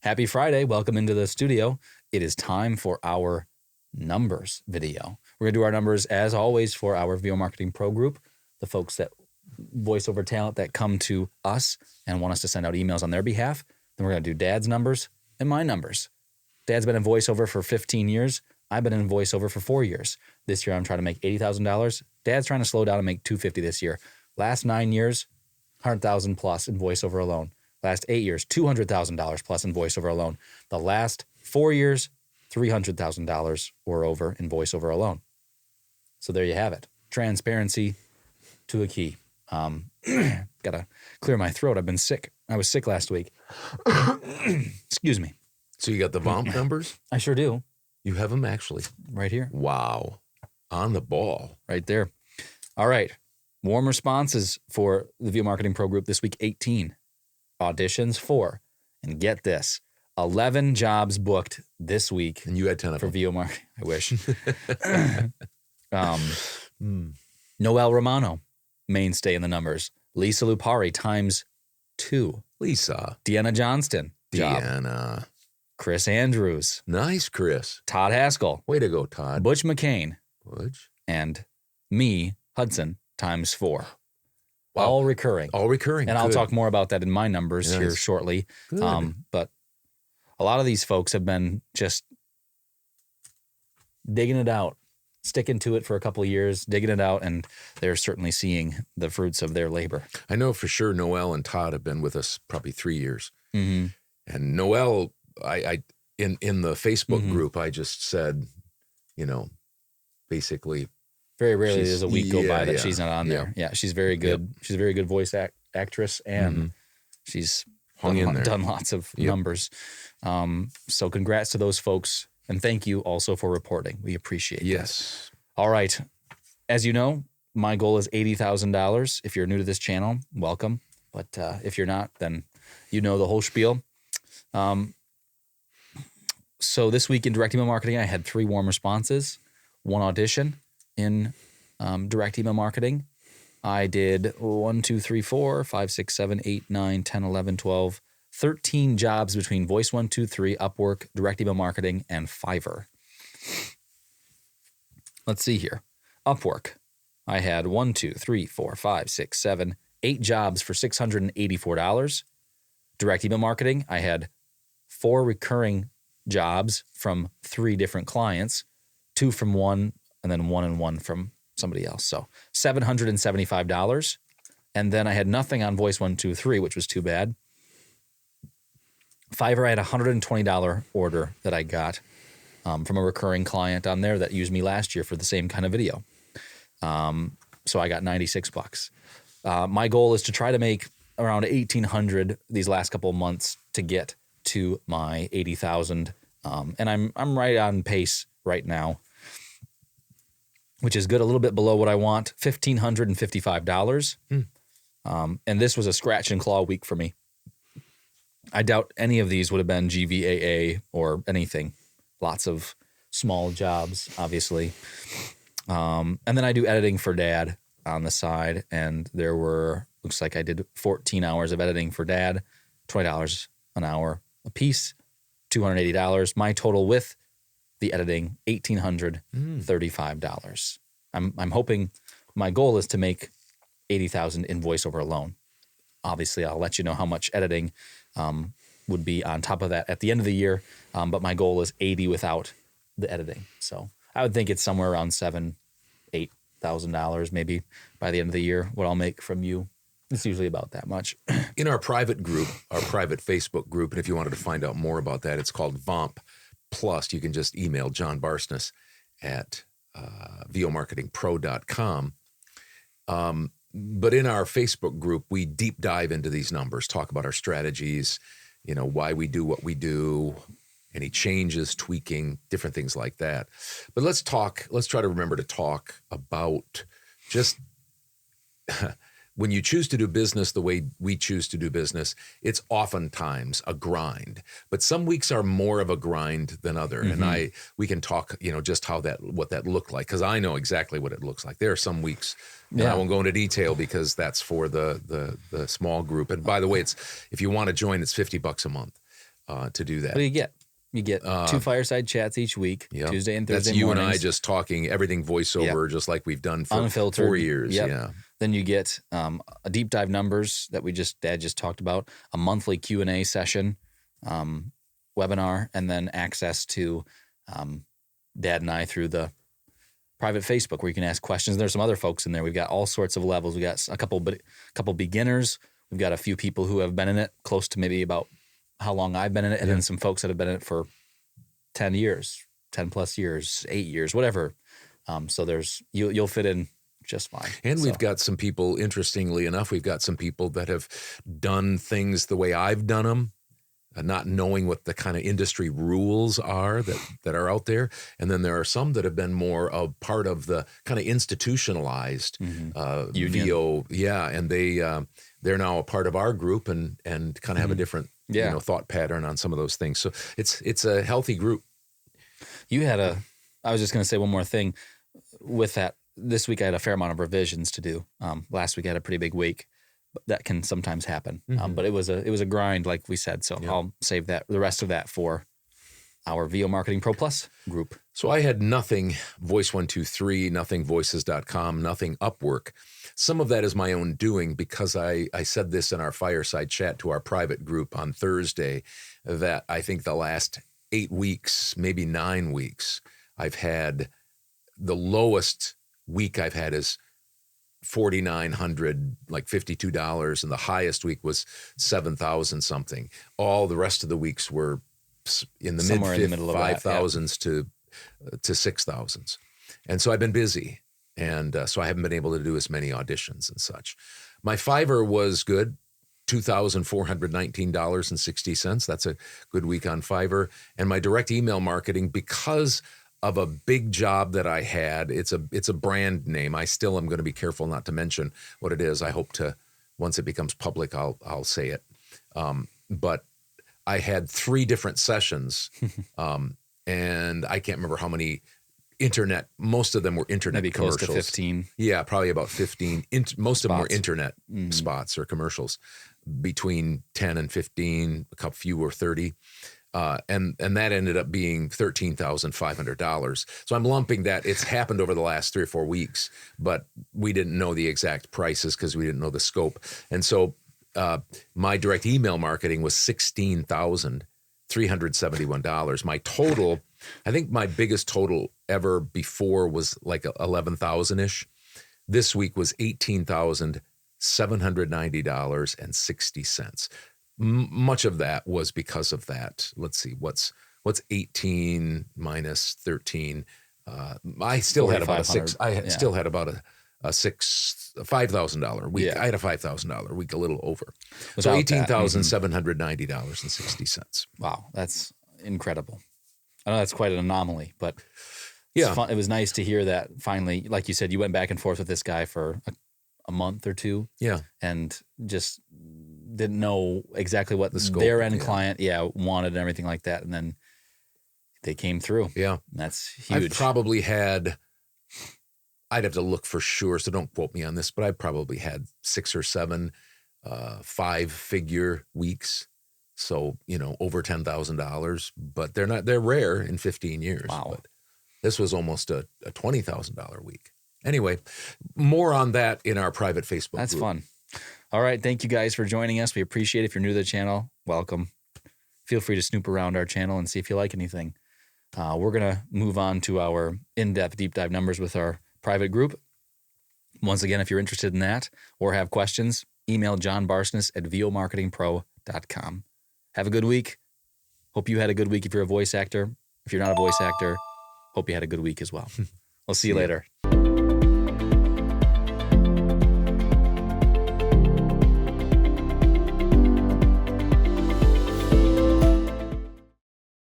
Happy Friday. Welcome into the studio. It is time for our numbers video. We're going to do our numbers as always for our VO Marketing Pro group, the folks that voiceover talent that come to us and want us to send out emails on their behalf. Then we're going to do Dad's numbers and my numbers. Dad's been in voiceover for 15 years. I've been in voiceover for 4 years. This year I'm trying to make $80,000. Dad's trying to slow down and make $250,000 this year. Last 9 years, $100,000 plus in voiceover alone. Last 8 years, $200,000 plus in voiceover alone. The last 4 years, $300,000 or over in voiceover alone. So there you have it. Transparency to a key. Gotta clear my throat. I've been sick. I was sick last week. Excuse me. So you got the VOMP numbers? I sure do. You have them actually? Right here. Wow. On the ball. Right there. All right. Warm responses for the VO Marketing Pro group this week, 18. Auditions, 4. And get this, 11 jobs booked this week. And you had 10 of for them. VO Marketing. I wish. Noel Romano, mainstay in the numbers. Lisa Lupari, ×2. Lisa. Deanna Johnston, job. Deanna. Chris Andrews. Nice, Chris. Todd Haskell. Way to go, Todd. Butch McCain. Butch. And me, Hudson, ×4. Wow. All recurring. All recurring. And Good. I'll talk more about that in my numbers here shortly. Good. But a lot of these folks have been just digging it out, sticking to it for a couple of years, digging it out, and they're certainly seeing the fruits of their labor. I know for sure Noel and Todd have been with us probably 3 years. Mm-hmm. And Noel, in the Facebook group, I just said, basically, very rarely does a week go by that she's not on there. Yeah. Yeah, she's very good. Yep. She's a very good voice actress, and she's done lots of numbers. So congrats to those folks, and thank you also for reporting. We appreciate it. Yes. All right. As you know, my goal is $80,000. If you're new to this channel, welcome. But if you're not, then you know the whole spiel. So this week in direct email marketing, I had 3 warm responses, 1 audition in direct email marketing. I did 1, 2, 3, 4, 5, 6, 7, 8, 9, 10, 11, 12, 13 jobs between Voice123, Upwork, direct email marketing, and Fiverr. Let's see here. Upwork. I had 1, 2, 3, 4, 5, 6, 7, 8 jobs for $684. Direct email marketing. I had 4 recurring jobs from 3 different clients, 2 from one, and then 1 and 1 from somebody else. So $775. And then I had nothing on Voice123, which was too bad. Fiverr, I had a $120 order that I got from a recurring client on there that used me last year for the same kind of video. So I got $96. My goal is to try to make around 1,800 these last couple of months to get to my 80,000. And I'm right on pace right now, which is good, a little bit below what I want, $1,555. And this was a scratch and claw week for me. I doubt any of these would have been GVAA or anything. Lots of small jobs, obviously. And then I do editing for Dad on the side, and there were, looks like I did 14 hours of editing for Dad, $20 an hour a piece, $280. My total with the editing, $1,835. I'm hoping, my goal is to make $80,000 in voiceover alone. Obviously, I'll let you know how much editing would be on top of that at the end of the year. But my goal is 80 without the editing. So I would think it's somewhere around $7,000-8,000 maybe by the end of the year. What I'll make from you, it's usually about that much. In our private group, our private Facebook group, and if you wanted to find out more about that, it's called VOMP Plus. You can just email John Barsness at vomarketingpro.com. But in our Facebook group, we deep dive into these numbers, talk about our strategies, why we do what we do, any changes, tweaking, different things like that. But let's try to remember to talk about just when you choose to do business the way we choose to do business, it's oftentimes a grind. But some weeks are more of a grind than other. And we can talk, just what that looked like, because I know exactly what it looks like. There are some weeks, and I won't go into detail because that's for the small group. And by the way, if you want to join, it's $50 a month. to do that. What do you get? You get 2 fireside chats each week, Yep. Tuesday and Thursday That's you mornings. and I just talking everything voiceover, just like we've done for Unfiltered. 4 years. Yep. Yeah. Then you get a deep dive numbers that Dad just talked about, a monthly Q&A session, webinar, and then access to Dad and I through the private Facebook where you can ask questions. There's some other folks in there. We've got all sorts of levels. We got a couple beginners. We've got a few people who have been in it close to maybe about how long I've been in it, and then some folks that have been in it for 10 years, 10 plus years, 8 years, whatever. So you'll fit in just fine. And we've got some people, interestingly enough, we've got some people that have done things the way I've done them, not knowing what the kind of industry rules are that are out there. And then there are some that have been more a part of the kind of institutionalized VO. Yeah. And they're now a part of our group and kind of have a different thought pattern on some of those things. So it's a healthy group. I was just going to say one more thing with that. This week I had a fair amount of revisions to do. Last week I had a pretty big week. That can sometimes happen, but it was a grind, like we said. So I'll save the rest of that for our VO Marketing Pro Plus group. So I had nothing Voice123, nothing voices.com, nothing Upwork. Some of that is my own doing because I said this in our fireside chat to our private group on Thursday that I think the last 8 weeks, maybe 9 weeks, I've had the lowest week I've had is $4,900, like $52, and the highest week was $7,000 something. All the rest of the weeks were in the mid 5,000s to 6,000s, and so I've been busy, and so I haven't been able to do as many auditions and such. My Fiverr was good. $2,419.60. That's a good week on Fiverr. And my direct email marketing, because of a big job that I had, it's a brand name. I still am going to be careful not to mention what it is. I hope to, once it becomes public, I'll say it. But I had 3 different sessions, and I can't remember how many internet. Most of them were internet maybe commercials. Close to 15. Yeah, probably about 15. Most of them were internet spots or commercials, between 10 and 15. A couple few were 30. And that ended up being $13,500. So I'm lumping that. It's happened over the last 3 or 4 weeks, but we didn't know the exact prices because we didn't know the scope. And so my direct email marketing was $16,371. My total, I think my biggest total ever before was like 11,000-ish. This week was $18,790.60. Much of that was because of that. Let's see, what's 18 minus 13? I still had about still had about a $5,000 week. I had a $5,000 week, a little over. So $18,790.60. Wow, that's incredible. I know that's quite an anomaly, but yeah, fun. It was nice to hear that finally. Like you said, you went back and forth with this guy for a month or two. Yeah, and just didn't know exactly what the scope, their end client wanted and everything like that, and then they came through. Yeah, that's huge. I've probably had, I'd have to look for sure, so don't quote me on this, but I've probably had 6 or 7 5-figure weeks. So, over $10,000, but they're rare in 15 years. Wow. But this was almost a $20,000 week. Anyway, more on that in our private Facebook That's group. fun. All right. Thank you guys for joining us. We appreciate it. If you're new to the channel, welcome. Feel free to snoop around our channel and see if you like anything. We're going to move on to our in-depth deep dive numbers with our private group. Once again, if you're interested in that or have questions, email John Barsness at vomarketingpro.com. Have a good week. Hope you had a good week if you're a voice actor. If you're not a voice actor, hope you had a good week as well. We'll see you later.